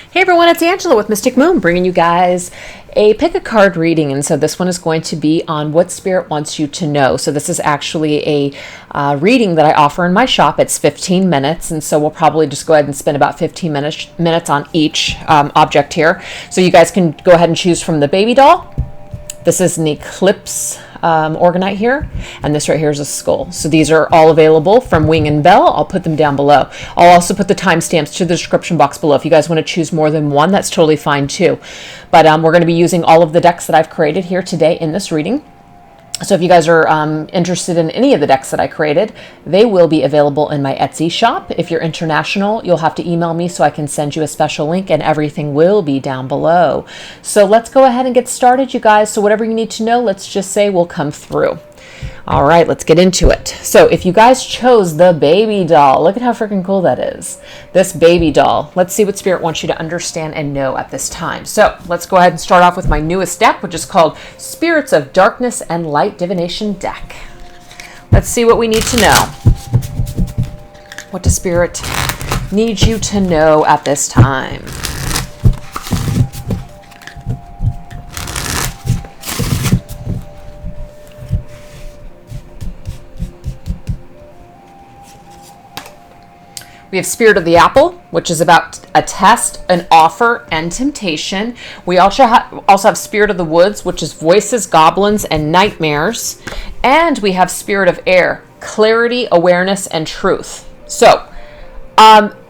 Hey everyone, it's Angela with Mystic Moon, bringing you guys a pick a card reading. And so this one is going to be on what Spirit wants you to know. So this is actually a reading that I offer in my shop. It's 15 minutes. And so we'll probably just go ahead and spend about 15 minutes on each object here. So you guys can go ahead and choose from the baby doll. This is an Eclipse orgonite here, and this right here is a skull. So these are all available from Wing and Bell. I'll put them down below. I'll also put the timestamps to the description box below. If you guys want to choose more than one, that's totally fine too. But we're going to be using all of the decks that I've created here today in this reading. So if you guys are interested in any of the decks that I created, they will be available in my Etsy shop. If you're international, you'll have to email me so I can send you a special link, and everything will be down below. So let's go ahead and get started, you guys. So whatever you need to know, let's just say will come through. All right, let's get into it. So if you guys chose the baby doll, look at how freaking cool that is. This baby doll. Let's see what Spirit wants you to understand and know at this time. So let's go ahead and start off with my newest deck, which is called Spirits of Darkness and Light Divination deck. Let's see what we need to know. What does Spirit need you to know at this time? We have Spirit of the Apple, which is about a test, an offer, and temptation. We also have Spirit of the Woods, which is voices, goblins, and nightmares. And we have Spirit of Air, clarity, awareness, and truth. So,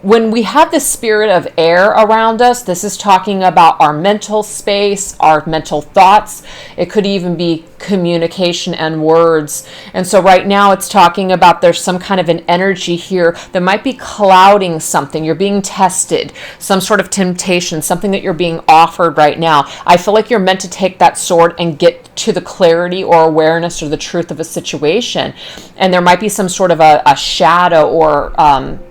when we have the Spirit of Air around us, this is talking about our mental space, our mental thoughts. It could even be communication and words. And so right now it's talking about there's some kind of an energy here that might be clouding something. You're being tested, some sort of temptation, something that you're being offered right now. I feel like you're meant to take that sword and get to the clarity or awareness or the truth of a situation. And there might be some sort of a shadow or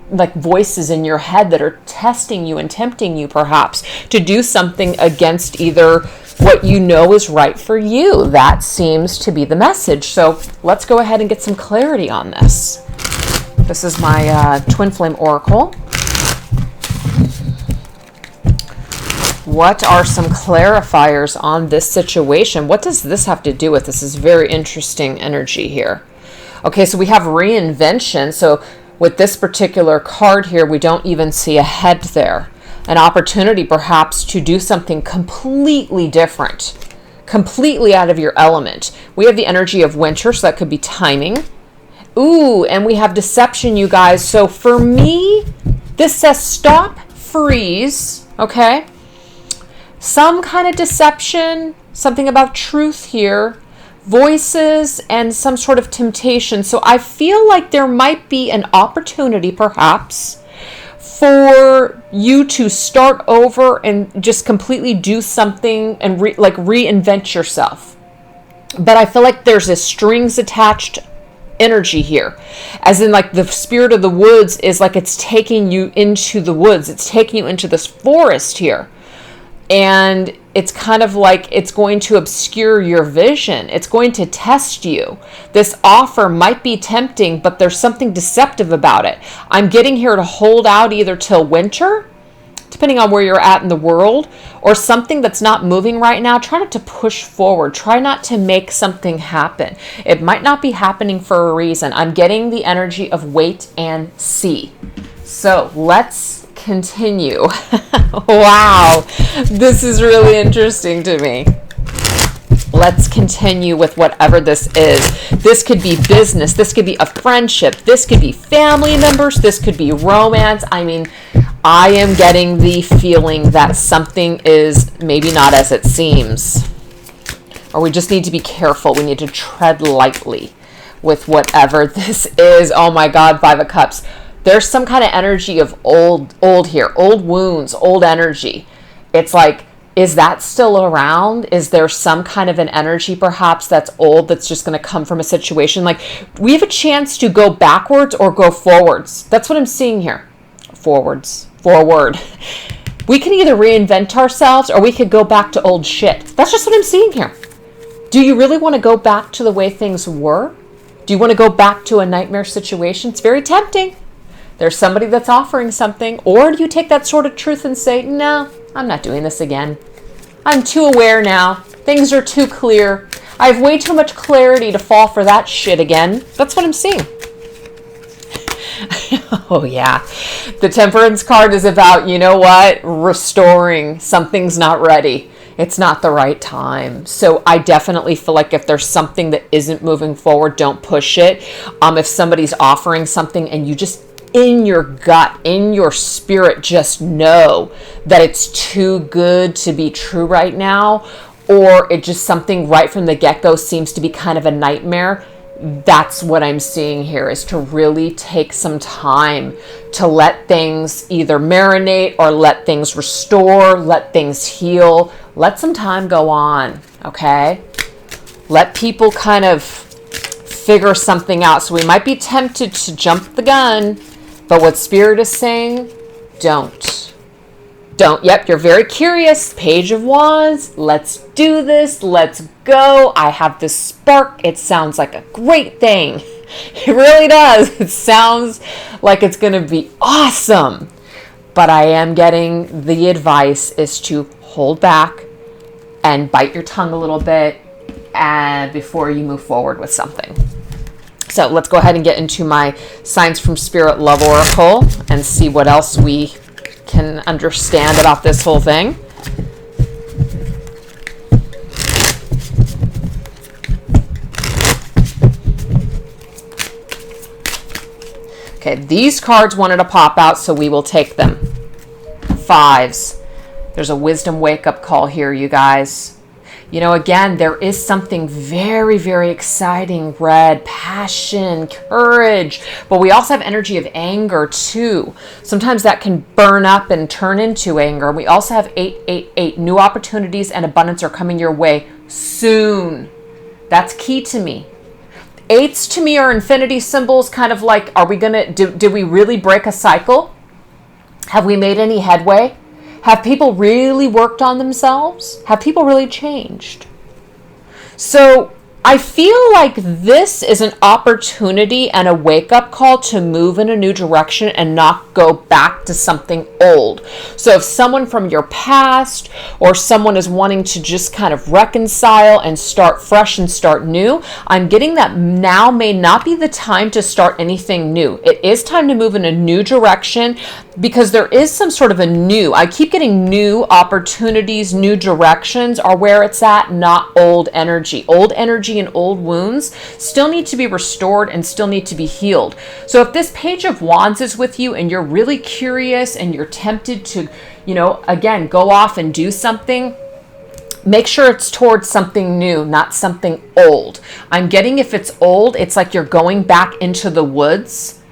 like voices in your head that are testing you and tempting you perhaps to do something against either what you know is right for you. That seems to be the message. So let's go ahead and get some clarity on this. This is my Twin Flame Oracle. What are some clarifiers on this situation? What does this have to do with? This is very interesting energy here. Okay, so we have reinvention. So with this particular card here, we don't even see a head there. An opportunity perhaps to do something completely different, completely out of your element. We have the energy of winter, so that could be timing. Ooh, and we have deception, you guys. So for me, this says stop, freeze, okay? Some kind of deception, something about truth here. Voices and some sort of temptation. So I feel like there might be an opportunity perhaps for you to start over and just completely do something and reinvent yourself. But I feel like there's a strings attached energy here, as in like the Spirit of the Woods is like it's taking you into the woods. It's taking you into this forest here. And it's kind of like it's going to obscure your vision. It's going to test you. This offer might be tempting, but there's something deceptive about it. I'm getting here to hold out either till winter, depending on where you're at in the world, or something that's not moving right now. Try not to push forward. Try not to make something happen. It might not be happening for a reason. I'm getting the energy of wait and see. So let's continue. Wow, this is really interesting to me. Let's continue with whatever this is. This could be business. This could be a friendship. This could be family members. This could be romance. I mean, I am getting the feeling that something is maybe not as it seems. Or we just need to be careful. We need to tread lightly with whatever this is. Oh my God, Five of Cups. There's some kind of energy of old here, old wounds, old energy. It's like, is that still around? Is there some kind of an energy perhaps that's old that's just going to come from a situation? Like we have a chance to go backwards or go forwards. That's what I'm seeing here. Forward. We can either reinvent ourselves or we could go back to old shit. That's just what I'm seeing here. Do you really want to go back to the way things were? Do you want to go back to a nightmare situation? It's very tempting. There's somebody that's offering something. Or do you take that sort of truth and say, no, I'm not doing this again. I'm too aware now. Things are too clear. I have way too much clarity to fall for that shit again. That's what I'm seeing. Oh, yeah. The Temperance card is about, you know what? Restoring. Something's not ready. It's not the right time. So I definitely feel like if there's something that isn't moving forward, don't push it. If somebody's offering something and you just in your gut, in your spirit, just know that it's too good to be true right now, or it just something right from the get-go seems to be kind of a nightmare. That's what I'm seeing here, is to really take some time to let things either marinate or let things restore, let things heal. Let some time go on, okay? Let people kind of figure something out. So we might be tempted to jump the gun, but what Spirit is saying, don't. Don't. Yep, you're very curious. Page of Wands. Let's do this. Let's go. I have this spark. It sounds like a great thing. It really does. It sounds like it's going to be awesome. But I am getting the advice is to hold back and bite your tongue a little bit before you move forward with something. So let's go ahead and get into my Signs from Spirit Love Oracle and see what else we can understand about this whole thing. Okay, these cards wanted to pop out, so we will take them. Fives. There's a wisdom wake-up call here, you guys. You know, again, there is something very, very exciting, red, passion, courage, but we also have energy of anger too. Sometimes that can burn up and turn into anger. We also have 888. New opportunities and abundance are coming your way soon. That's key to me. Eights to me are infinity symbols, kind of like, are we gonna, did we really break a cycle? Have we made any headway? Have people really worked on themselves? Have people really changed? So I feel like this is an opportunity and a wake-up call to move in a new direction and not go back to something old. So if someone from your past or someone is wanting to just kind of reconcile and start fresh and start new, I'm getting that now may not be the time to start anything new. It is time to move in a new direction because there is some sort of a new, I keep getting new opportunities, new directions are where it's at, not old energy. Old energy and old wounds still need to be restored and still need to be healed. So if this Page of Wands is with you and you're really curious and you're tempted to, you know, again, go off and do something, make sure it's towards something new, not something old. I'm getting if it's old, it's like you're going back into the woods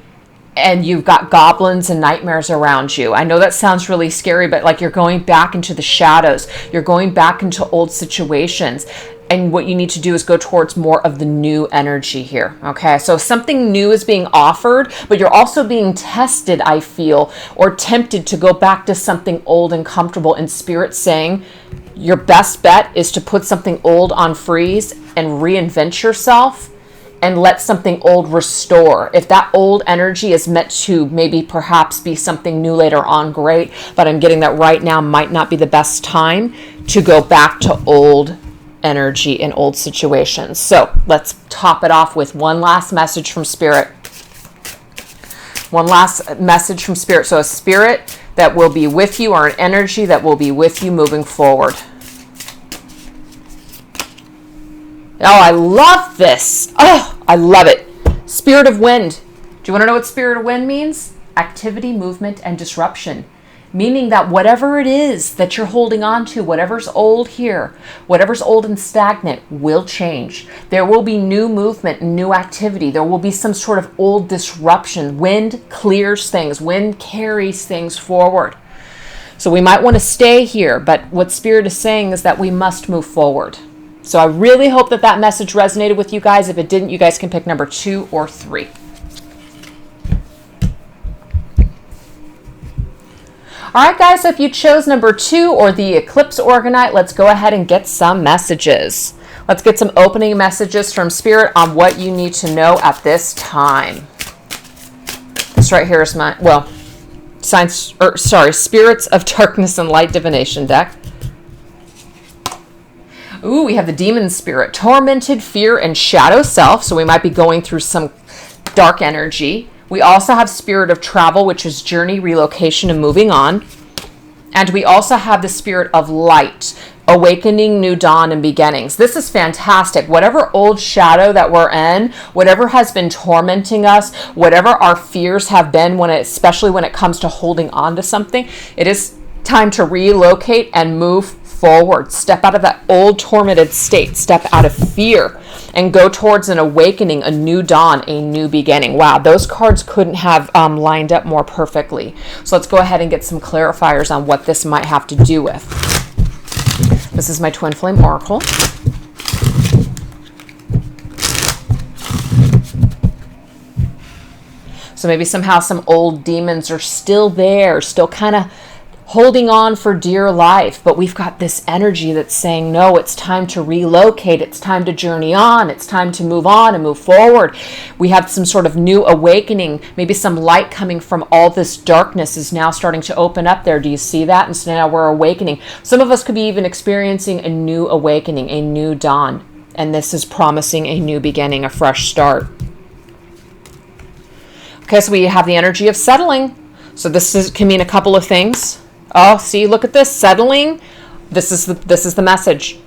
and you've got goblins and nightmares around you. I know that sounds really scary, but like you're going back into the shadows. You're going back into old situations. And what you need to do is go towards more of the new energy here. Okay, so something new is being offered, but you're also being tested, I feel, or tempted to go back to something old and comfortable. And Spirit saying your best bet is to put something old on freeze and reinvent yourself and let something old restore. If that old energy is meant to maybe perhaps be something new later on, great. But I'm getting that right now might not be the best time to go back to old energy in old situations. So let's top it off with one last message from Spirit. One last message from Spirit. So a spirit that will be with you, or an energy that will be with you moving forward. Oh, I love this. Oh, I love it. Spirit of Wind. Do you want to know what Spirit of Wind means? Activity, movement, and disruption. Meaning that whatever it is that you're holding on to, whatever's old here, whatever's old and stagnant will change. There will be new movement and new activity. There will be some sort of old disruption. Wind clears things. Wind carries things forward. So we might want to stay here, but what Spirit is saying is that we must move forward. So I really hope that that message resonated with you guys. If it didn't, you guys can pick number 2 or 3. All right, guys, so if you chose number 2 or the Eclipse Orgonite, let's go ahead and get some messages. Let's get some opening messages from Spirit on what you need to know at this time. This right here is my, well, Spirits of Darkness and Light Divination deck. Ooh, we have the Demon Spirit, Tormented, Fear, and Shadow Self. So we might be going through some dark energy. We also have Spirit of Travel, which is journey, relocation, and moving on. And we also have the Spirit of Light, awakening, new dawn, and beginnings. This is fantastic. Whatever old shadow that we're in, whatever has been tormenting us, whatever our fears have been, especially when it comes to holding on to something, it is time to relocate and move forward. Step out of that old tormented state. Step out of fear and go towards an awakening, a new dawn, a new beginning. Wow, those cards couldn't have lined up more perfectly. So let's go ahead and get some clarifiers on what this might have to do with. This is my Twin Flame Oracle. So maybe somehow some old demons are still there, still kind of holding on for dear life, but we've got this energy that's saying, no, it's time to relocate, it's time to journey on, it's time to move on and move forward. We have some sort of new awakening, maybe some light coming from all this darkness is now starting to open up there. Do you see that? And so now we're awakening. Some of us could be even experiencing a new awakening, a new dawn, and this is promising a new beginning, a fresh start. Okay, so we have the energy of settling. So can mean a couple of things. Oh, see, look at this, settling. This is the message.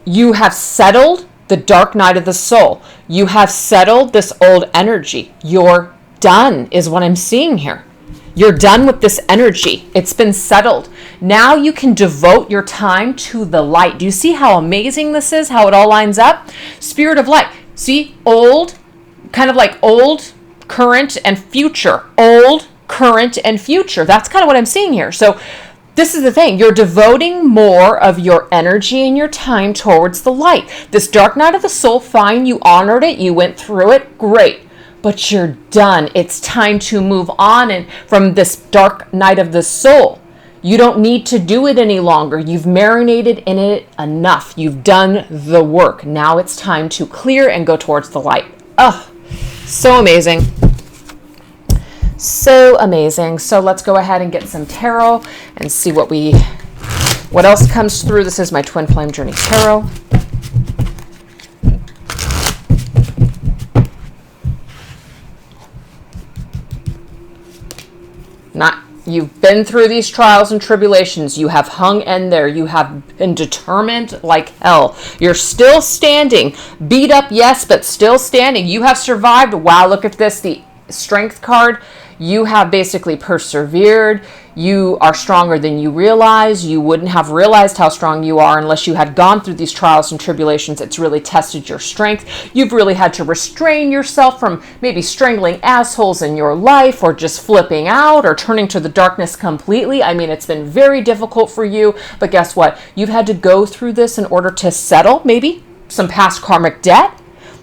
You have settled the dark night of the soul. You have settled this old energy. You're done is what I'm seeing here. You're done with this energy. It's been settled. Now you can devote your time to the light. Do you see how amazing this is? How it all lines up? Spirit of light. See, old, kind of like old, current, and future. Old, current, and future. That's kind of what I'm seeing here. So this is the thing. You're devoting more of your energy and your time towards the light. This dark night of the soul, fine. You honored it. You went through it. Great. But you're done. It's time to move on and from this dark night of the soul. You don't need to do it any longer. You've marinated in it enough. You've done the work. Now it's time to clear and go towards the light. Oh, so amazing. So amazing. So let's go ahead and get some tarot and see what else comes through. This is my Twin Flame Journey Tarot. You've been through these trials and tribulations. You have hung in there. You have been determined like hell. You're still standing. Beat up, yes, but still standing. You have survived. Wow, look at this. The Strength card. You have basically persevered. You are stronger than you realize. You wouldn't have realized how strong you are unless you had gone through these trials and tribulations. It's really tested your strength. You've really had to restrain yourself from maybe strangling assholes in your life or just flipping out or turning to the darkness completely. I mean, it's been very difficult for you, but guess what? You've had to go through this in order to settle maybe some past karmic debt,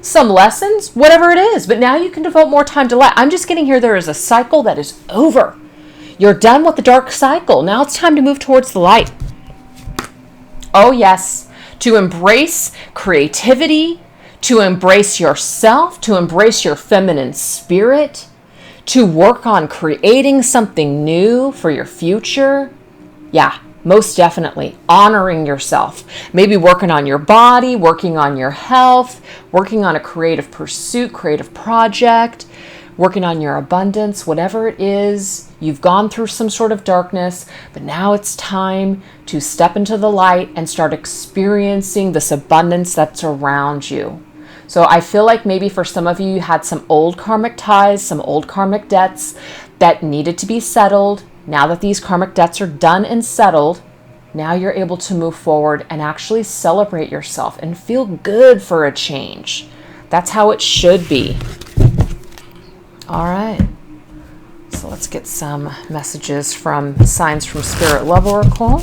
some lessons, whatever it is. But now you can devote more time to light. I'm just getting here. There is a cycle that is over. You're done with the dark cycle. Now it's time to move towards the light. Oh, yes. To embrace creativity, to embrace yourself, to embrace your feminine spirit, to work on creating something new for your future. Yeah, most definitely. Honoring yourself. Maybe working on your body, working on your health, working on a creative pursuit, creative project, working on your abundance, whatever it is. You've gone through some sort of darkness, but now it's time to step into the light and start experiencing this abundance that's around you. So I feel like maybe for some of you, you had some old karmic ties, some old karmic debts that needed to be settled. Now that these karmic debts are done and settled, now you're able to move forward and actually celebrate yourself and feel good for a change. That's how it should be. All right. So let's get some messages from Signs from Spirit Love Oracle.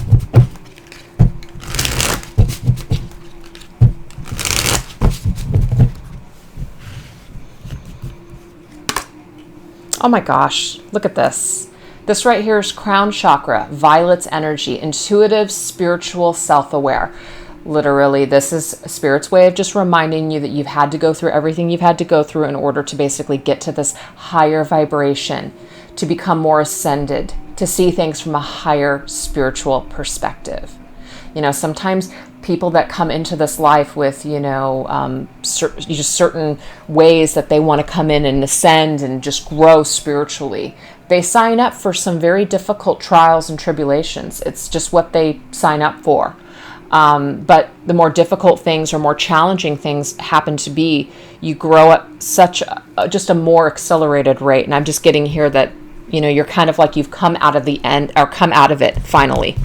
Oh my gosh, look at this. This right here is crown chakra, Violet's energy, intuitive, spiritual, self-aware. Literally, this is Spirit's way of just reminding you that you've had to go through everything you've had to go through in order to basically get to this higher vibration, to become more ascended, to see things from a higher spiritual perspective. You know, sometimes people that come into this life with, just certain ways that they want to come in and ascend and just grow spiritually, they sign up for some very difficult trials and tribulations. It's just what they sign up for. But the more difficult things or more challenging things happen to be, you grow at just a more accelerated rate. And I'm just getting here that, you're kind of like you've come out of the end, or come out of it finally.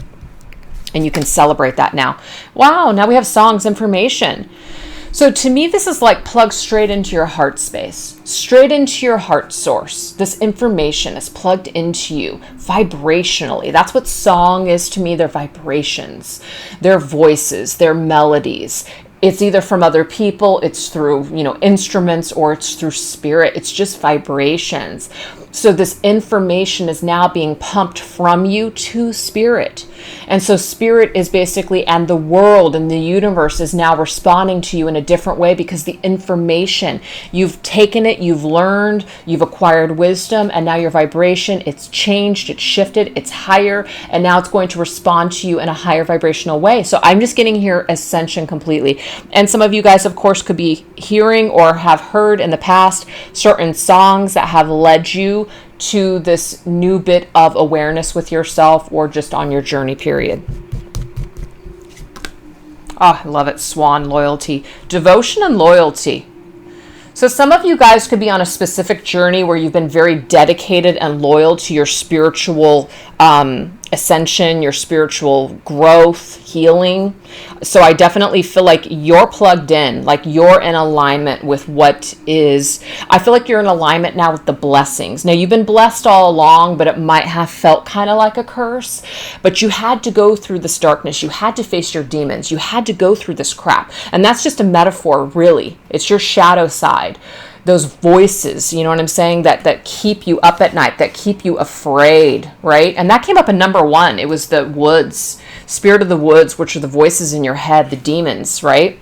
And you can celebrate that now. Wow, now we have songs, information. So to me, this is like plugged straight into your heart space, straight into your heart source. This information is plugged into you vibrationally. That's what song is to me. They're vibrations, they're voices, they're melodies. It's either from other people, it's through, instruments, or it's through spirit. It's just vibrations. So this information is now being pumped from you to spirit. And so spirit is basically, and the world and the universe is now responding to you in a different way, because the information, you've taken it, you've learned, you've acquired wisdom, and now your vibration, it's changed, it's shifted, it's higher, and now it's going to respond to you in a higher vibrational way. So I'm just getting here ascension completely. And some of you guys, of course, could be hearing or have heard in the past certain songs that have led you to this new bit of awareness with yourself, or just on your journey, period. Oh, I love it. Swan, loyalty, devotion, and loyalty. So some of you guys could be on a specific journey where you've been very dedicated and loyal to your spiritual ascension, your spiritual growth, healing. So I definitely feel like you're plugged in, like you're in alignment with what is. I feel like you're in alignment now with the blessings. Now, you've been blessed all along, but it might have felt kind of like a curse. But you had to go through this darkness. You had to face your demons. You had to go through this crap. And that's just a metaphor, really. It's your shadow side. Those voices, you know what I'm saying, that keep you up at night, that keep you afraid, right? And that came up in number 1. It was the woods, spirit of the woods, which are the voices in your head, the demons, right?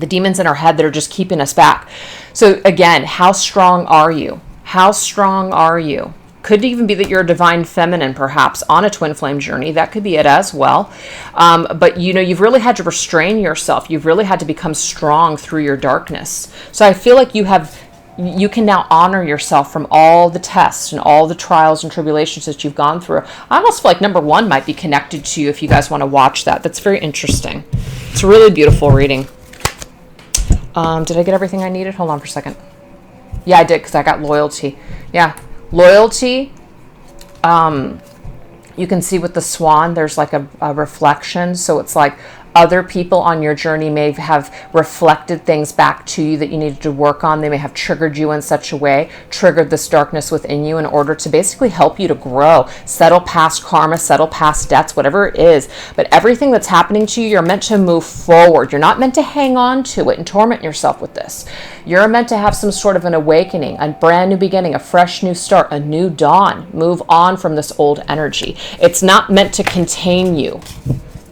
The demons in our head that are just keeping us back. So again, how strong are you? How strong are you? Could even be that you're a divine feminine, perhaps, on a twin flame journey. That could be it as well. But you've really had to restrain yourself. You've really had to become strong through your darkness. So I feel like you can now honor yourself from all the tests and all the trials and tribulations that you've gone through. I almost feel like number 1 might be connected to you if you guys want to watch that. That's very interesting. It's a really beautiful reading. Did I get everything I needed? Hold on for a second. Yeah, I did, because I got loyalty. Yeah. Loyalty, you can see with the swan, there's like a reflection. So it's like other people on your journey may have reflected things back to you that you needed to work on. They may have triggered you in such a way, triggered this darkness within you in order to basically help you to grow, settle past karma, settle past debts, whatever it is. But everything that's happening to you, you're meant to move forward. You're not meant to hang on to it and torment yourself with this. You're meant to have some sort of an awakening, a brand new beginning, a fresh new start, a new dawn. Move on from this old energy. It's not meant to contain you.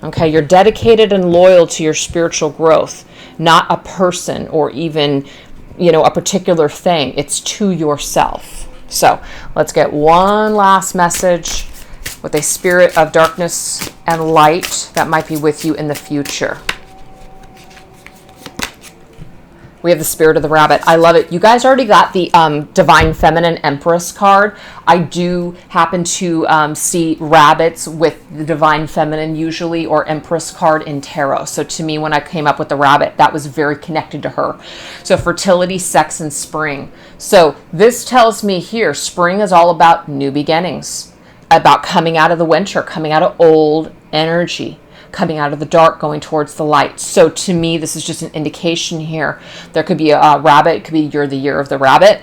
Okay, you're dedicated and loyal to your spiritual growth, not a person or even, a particular thing. It's to yourself. So let's get one last message with a spirit of darkness and light that might be with you in the future. We have the spirit of the rabbit. I love it. You guys already got the Divine Feminine Empress card. I do happen to see rabbits with the Divine Feminine usually, or Empress card in tarot. So to me, when I came up with the rabbit, that was very connected to her. So fertility, sex, and spring. So this tells me here, spring is all about new beginnings, about coming out of the winter, coming out of old energy, coming out of the dark, going towards the light. So to me, this is just an indication here. There could be a rabbit. It could be you're the year of the rabbit.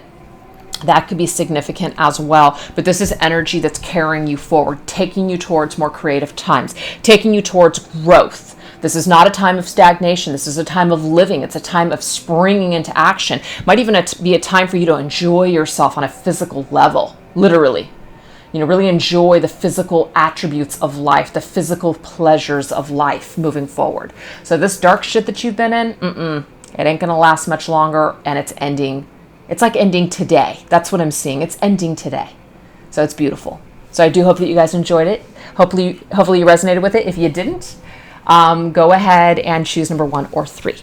That could be significant as well. But this is energy that's carrying you forward, taking you towards more creative times, taking you towards growth. This is not a time of stagnation. This is a time of living. It's a time of springing into action. Might even be a time for you to enjoy yourself on a physical level, literally. really enjoy the physical attributes of life, the physical pleasures of life moving forward. So this dark shit that you've been in, it ain't gonna last much longer, and it's ending. It's like ending today. That's what I'm seeing. It's ending today. So it's beautiful. So I do hope that you guys enjoyed it. Hopefully you resonated with it. If you didn't, go ahead and choose number 1 or 3.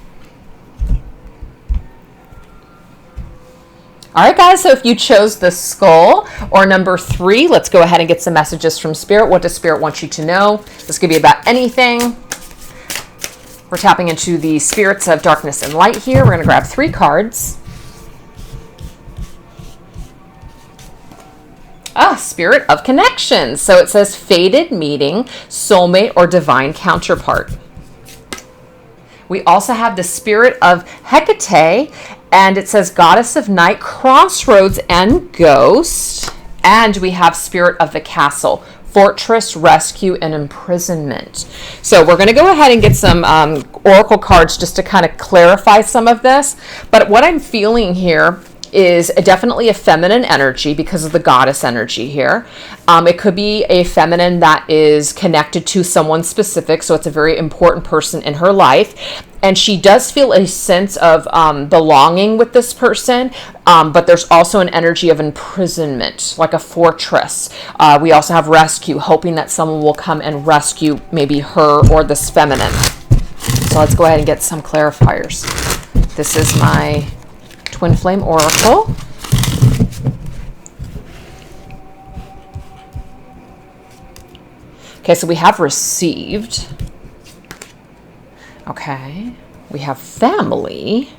All right, guys, so if you chose the skull or number 3, let's go ahead and get some messages from Spirit. What does Spirit want you to know? This could be about anything. We're tapping into the spirits of darkness and light here. We're going to grab 3 cards. Spirit of connection. So it says fated meeting, soulmate, or divine counterpart. We also have the spirit of Hecate, and it says goddess of night, crossroads, and ghost. And we have spirit of the castle, fortress, rescue, and imprisonment. So we're going to go ahead and get some oracle cards just to kind of clarify some of this. But what I'm feeling here is definitely a feminine energy because of the goddess energy here. It could be a feminine that is connected to someone specific, so it's a very important person in her life. And she does feel a sense of belonging with this person, but there's also an energy of imprisonment, like a fortress. We also have rescue, hoping that someone will come and rescue maybe her or this feminine. So let's go ahead and get some clarifiers. This is my Twin Flame Oracle. Okay, so we have received. Okay, we have family.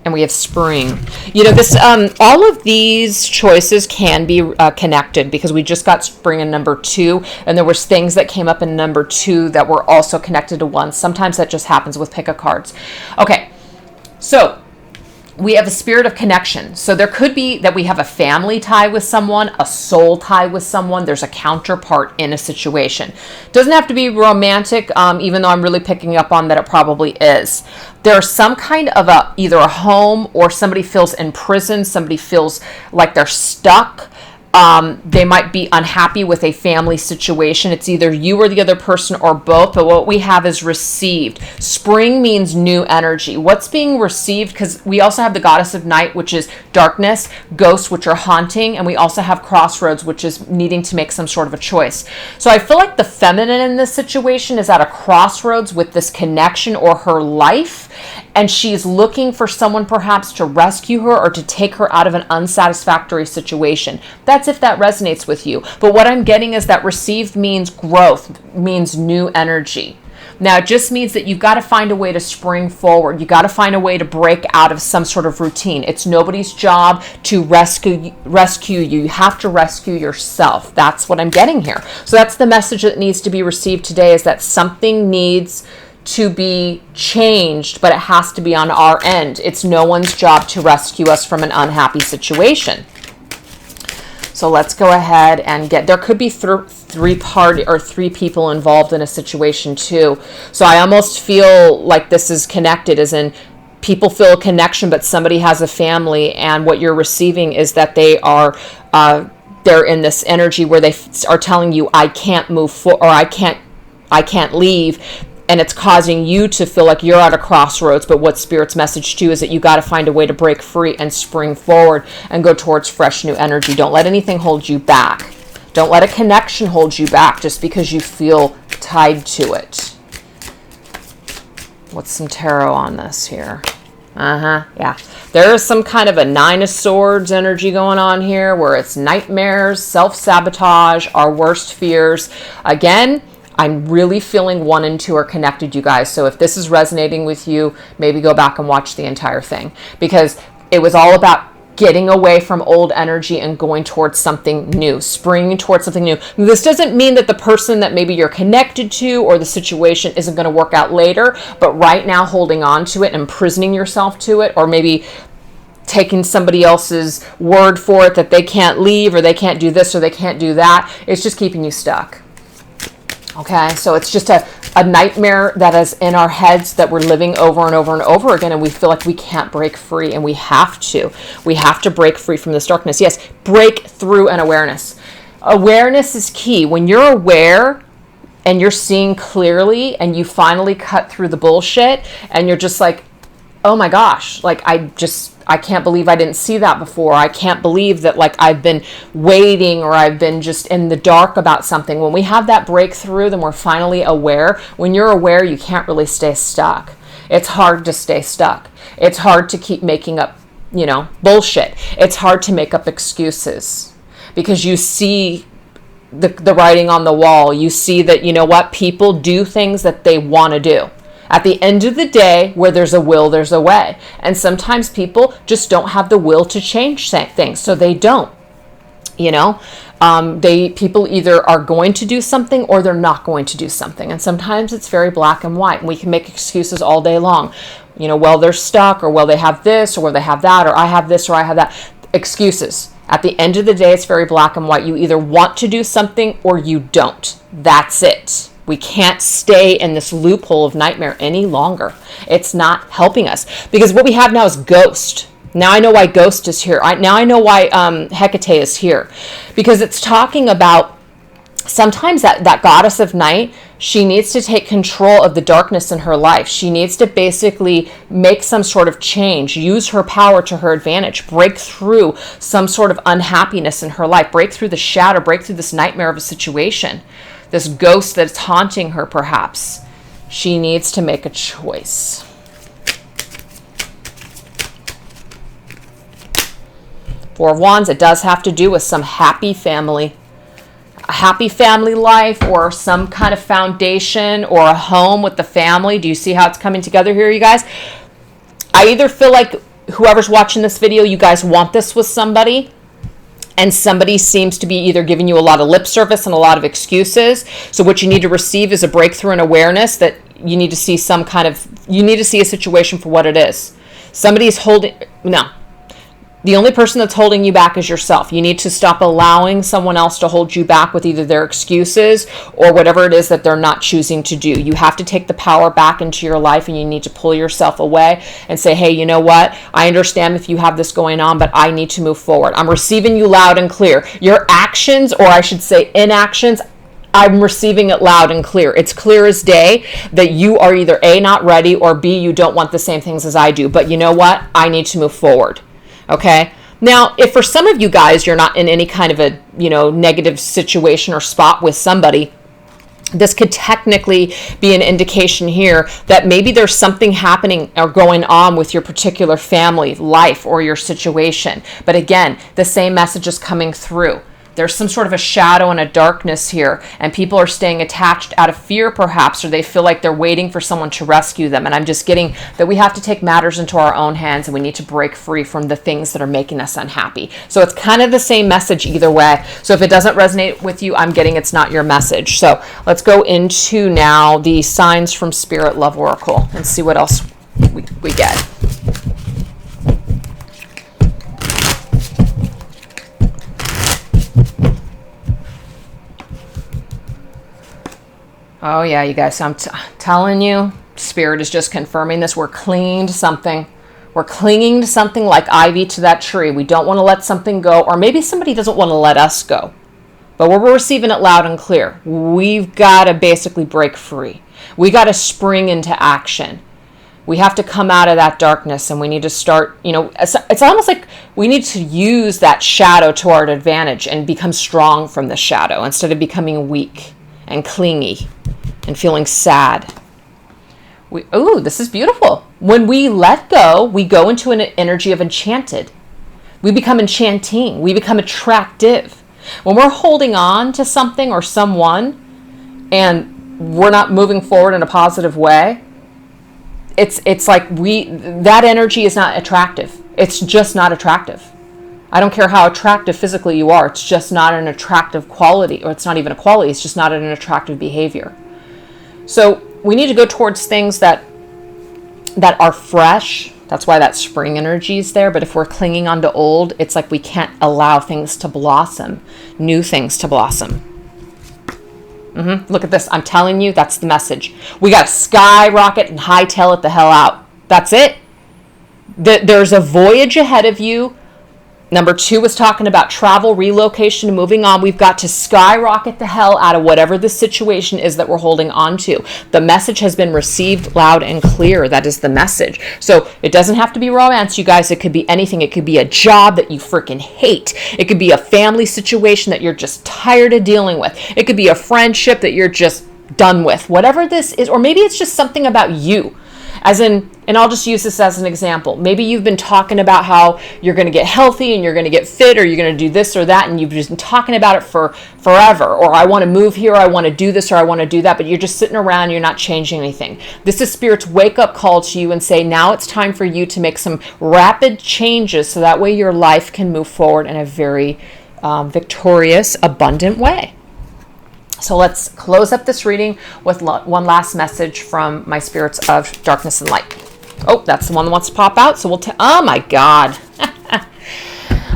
And we have spring. This all of these choices can be connected because we just got spring in number 2, and there was things that came up in number 2 that were also connected to 1. Sometimes that just happens with pick a cards. Okay, so we have a spirit of connection. So there could be that we have a family tie with someone, a soul tie with someone. There's a counterpart in a situation. Doesn't have to be romantic, even though I'm really picking up on that it probably is. There's some kind of either a home, or somebody feels in prison. Somebody feels like they're stuck. They might be unhappy with a family situation. It's either you or the other person or both, but what we have is received. Spring means new energy. What's being received, because we also have the goddess of night, which is darkness, ghosts, which are haunting, and we also have crossroads, which is needing to make some sort of a choice. So I feel like the feminine in this situation is at a crossroads with this connection or her life, and she's looking for someone perhaps to rescue her or to take her out of an unsatisfactory situation. That's if that resonates with you. But what I'm getting is that received means growth, means new energy. Now, it just means that you've got to find a way to spring forward. You got to find a way to break out of some sort of routine. It's nobody's job to rescue you. You have to rescue yourself. That's what I'm getting here. So that's the message that needs to be received today, is that something needs to be changed, but it has to be on our end. It's no one's job to rescue us from an unhappy situation. So let's go ahead and there could be three people involved in a situation too. So I almost feel like this is connected, as in people feel a connection, but somebody has a family, and what you're receiving is that they are they're in this energy where they are telling you, I can't move forward, or I can't leave. And it's causing you to feel like you're at a crossroads. But what Spirit's message to you is that you got to find a way to break free and spring forward and go towards fresh new energy. Don't let anything hold you back. Don't let a connection hold you back just because you feel tied to it. What's some tarot on this here? Yeah. There is some kind of a 9 of Swords energy going on here, where it's nightmares, self-sabotage, our worst fears. Again, I'm really feeling 1 and 2 are connected, you guys. So if this is resonating with you, maybe go back and watch the entire thing, because it was all about getting away from old energy and going towards something new, springing towards something new. This doesn't mean that the person that maybe you're connected to or the situation isn't going to work out later, but right now holding on to it and imprisoning yourself to it, or maybe taking somebody else's word for it that they can't leave, or they can't do this, or they can't do that, it's just keeping you stuck. Okay, so it's just a nightmare that is in our heads that we're living over and over and over again, and we feel like we can't break free, and we have to. We have to break free from this darkness. Yes, break through an awareness. Awareness is key. When you're aware and you're seeing clearly and you finally cut through the bullshit and you're just like, oh my gosh, like I can't believe I didn't see that before. I can't believe that like I've been waiting or I've been just in the dark about something. When we have that breakthrough, then we're finally aware. When you're aware, you can't really stay stuck. It's hard to stay stuck. It's hard to keep making up, bullshit. It's hard to make up excuses because you see the writing on the wall. You see that, people do things that they want to do. At the end of the day, where there's a will, there's a way. And sometimes people just don't have the will to change things, so they don't. People either are going to do something or they're not going to do something. And sometimes it's very black and white. And we can make excuses all day long. Well, they're stuck, or well, they have this, or well, they have that, or I have this, or I have that. Excuses. At the end of the day, it's very black and white. You either want to do something or you don't. That's it. We can't stay in this loophole of nightmare any longer. It's not helping us, because what we have now is ghost. Now I know why ghost is here. Now I know why Hecate is here, because it's talking about sometimes that goddess of night, she needs to take control of the darkness in her life. She needs to basically make some sort of change, use her power to her advantage, break through some sort of unhappiness in her life, break through the shadow, break through this nightmare of a situation. This ghost that's haunting her, perhaps. She needs to make a choice. Four of Wands, it does have to do with some happy family. A happy family life, or some kind of foundation, or a home with the family. Do you see how it's coming together here, you guys? I either feel like whoever's watching this video, you guys want this with somebody, and somebody seems to be either giving you a lot of lip service and a lot of excuses. So what you need to receive is a breakthrough and awareness that you need to see you need to see a situation for what it is. Somebody's the only person that's holding you back is yourself. You need to stop allowing someone else to hold you back with either their excuses or whatever it is that they're not choosing to do. You have to take the power back into your life, and you need to pull yourself away and say, hey, you know what? I understand if you have this going on, but I need to move forward. I'm receiving you loud and clear. Your actions, or I should say inactions, I'm receiving it loud and clear. It's clear as day that you are either A, not ready, or B, you don't want the same things as I do. But you know what? I need to move forward. Okay. Now, if for some of you guys, you're not in any kind of a, negative situation or spot with somebody, this could technically be an indication here that maybe there's something happening or going on with your particular family life or your situation. But again, the same message is coming through. There's some sort of a shadow and a darkness here, and people are staying attached out of fear, perhaps, or they feel like they're waiting for someone to rescue them. And I'm just getting that we have to take matters into our own hands, and we need to break free from the things that are making us unhappy. So it's kind of the same message either way. So if it doesn't resonate with you, I'm getting it's not your message. So let's go into now the signs from Spirit Love Oracle and see what else we get. Oh yeah, you guys, I'm telling you, Spirit is just confirming this. We're clinging to something. We're clinging to something like ivy to that tree. We don't want to let something go, or maybe somebody doesn't want to let us go. But we're receiving it loud and clear. We've got to basically break free. We got to spring into action. We have to come out of that darkness, and we need to start, it's almost like we need to use that shadow to our advantage and become strong from the shadow instead of becoming weak and clingy and feeling sad. This is beautiful. When we let go, we go into an energy of enchanted. We become enchanting. We become attractive. When we're holding on to something or someone and we're not moving forward in a positive way, it's like that energy is not attractive. It's just not attractive. I don't care how attractive physically you are. It's just not an attractive quality, or it's not even a quality. It's just not an attractive behavior. So we need to go towards things that are fresh. That's why that spring energy is there. But if we're clinging on to old, it's like we can't allow things to blossom, new things to blossom. Look at this. I'm telling you, that's the message. We got to skyrocket and hightail it the hell out. That's it. There's a voyage ahead of you. Number 2 was talking about travel, relocation, and moving on. We've got to skyrocket the hell out of whatever the situation is that we're holding on to. The message has been received loud and clear. That is the message. So it doesn't have to be romance, you guys. It could be anything. It could be a job that you freaking hate. It could be a family situation that you're just tired of dealing with. It could be a friendship that you're just done with. Whatever this is, or maybe it's just something about you. As in, and I'll just use this as an example. Maybe you've been talking about how you're going to get healthy and you're going to get fit, or you're going to do this or that, and you've just been talking about it for forever. Or I want to move here, or I want to do this, or I want to do that, but you're just sitting around, you're not changing anything. This is Spirit's wake-up call to you and say, now it's time for you to make some rapid changes so that way your life can move forward in a very victorious, abundant way. So let's close up this reading with one last message from my spirits of darkness and light. Oh, that's the one that wants to pop out. So we'll oh my God.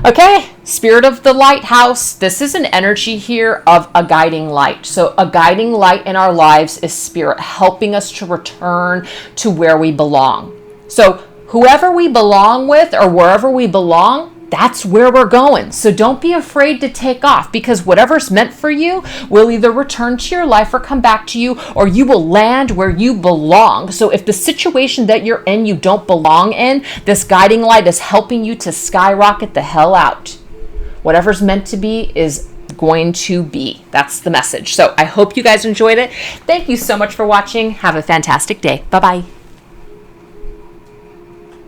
Okay, Spirit of the Lighthouse. This is an energy here of a guiding light. So a guiding light in our lives is Spirit helping us to return to where we belong. So whoever we belong with or wherever we belong, that's where we're going. So don't be afraid to take off, because whatever's meant for you will either return to your life or come back to you, or you will land where you belong. So if the situation that you're in, you don't belong in, this guiding light is helping you to skyrocket the hell out. Whatever's meant to be is going to be. That's the message. So I hope you guys enjoyed it. Thank you so much for watching. Have a fantastic day. Bye-bye.